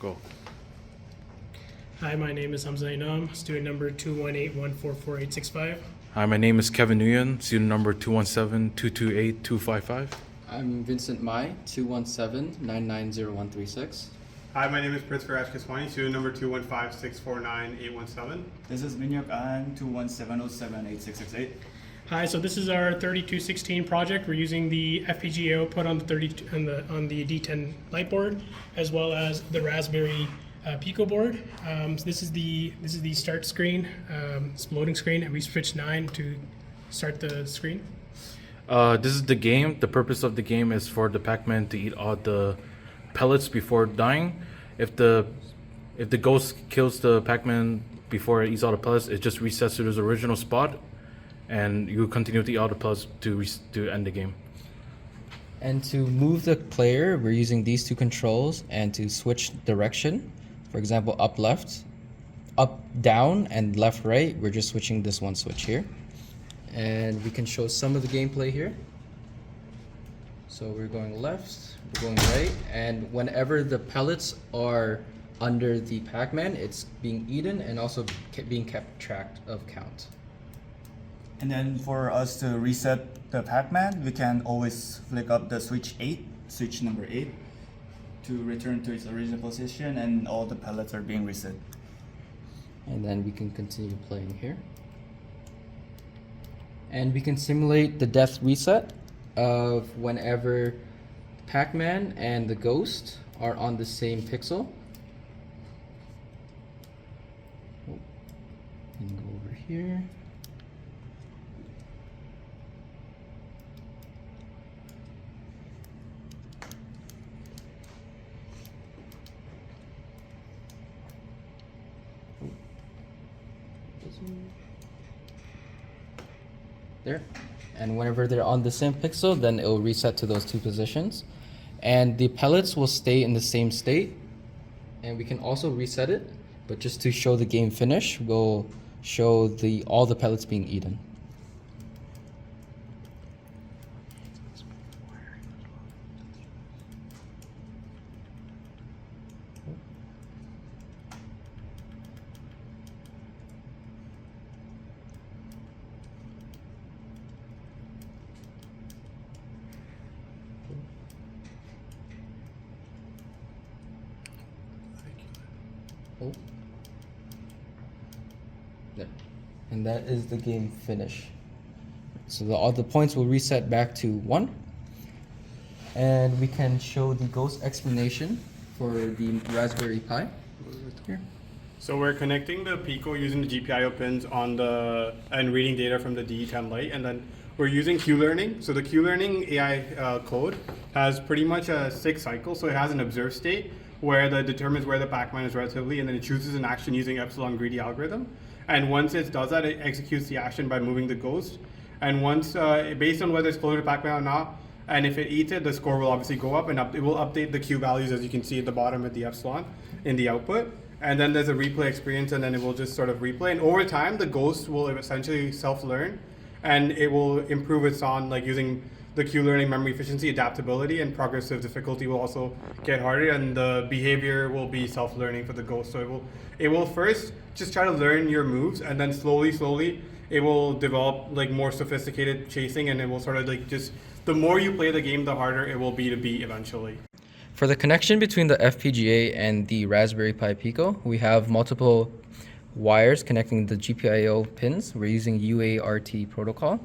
Go. Hi, my name is Humza Inam, student number 218144865. Hi, my name is Kevin Nguyen, student number 217-228-255. I'm Vincent Mai, 217-990-136. Hi, my name is Prithviraj Keswani, student number 215-649-817. This is Minhyeok 217078668. Hi, so this is our 3216 project. We're using the FPGA output on the on the DE-10 Lite board, as well as the Raspberry Pico board. So this is the start screen, loading screen, and we switched 9 to start the screen. This is the game. The purpose of the game is for the Pacman to eat all the pellets before dying. If the ghost kills the Pacman before it eats all the pellets, it just resets to its original spot, and you continue to eat all the pellets to end the game. And to move the player, we're using these two controls, and to switch direction, for example, up left, up down, and left right, we're just switching this one switch here. And we can show some of the gameplay here. So we're going left, we're going right, and whenever the pellets are under the Pacman, it's being eaten and also being kept track of count. And then for us to reset the Pacman, we can always flick up the switch number 8, to return to its original position, and all the pellets are being reset. And then we can continue playing here. And we can simulate the death reset of whenever Pacman and the ghost are on the same pixel. Oh, and go over here. There, and whenever they're on the same pixel, then it will reset to those two positions, and the pellets will stay in the same state, and we can also reset it, but just to show the game finish, we'll show all the pellets being eaten. Oh. There. And that is the game finish. So all the points will reset back to 1. And we can show the ghost explanation for the Raspberry Pi here. So we're connecting the Pico using the GPIO pins and reading data from the DE-10 Lite, and then we're using Q-learning. So the Q-learning AI code has pretty much a 6 cycle. So it has an observe state where it determines where the Pacman is relatively, and then it chooses an action using epsilon greedy algorithm. And once it does that, it executes the action by moving the ghost. And once, based on whether it's closer to Pacman or not, and if it eats it, the score will obviously go up, and it will update the Q values, as you can see at the bottom of the epsilon in the output. And then there's a replay experience, and then it will just sort of replay. And over time, the ghost will essentially self-learn, and it will improve its on like using the Q-learning memory efficiency, adaptability, and progressive difficulty will also get harder, and the behavior will be self-learning for the ghost. So it will first just try to learn your moves, and then slowly it will develop like more sophisticated chasing, and it will sort of like just, the more you play the game, the harder it will be to beat eventually. For the connection between the FPGA and the Raspberry Pi Pico, we have multiple wires connecting the GPIO pins. We're using UART protocol.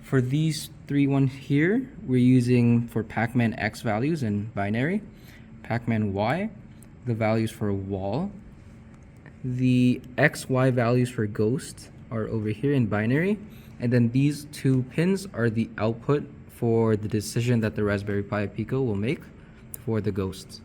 For these 3 here, we're using for Pacman X values in binary, Pacman Y, the values for wall. The XY values for ghost are over here in binary, and then these 2 pins are the output for the decision that the Raspberry Pi Pico will make for the ghosts.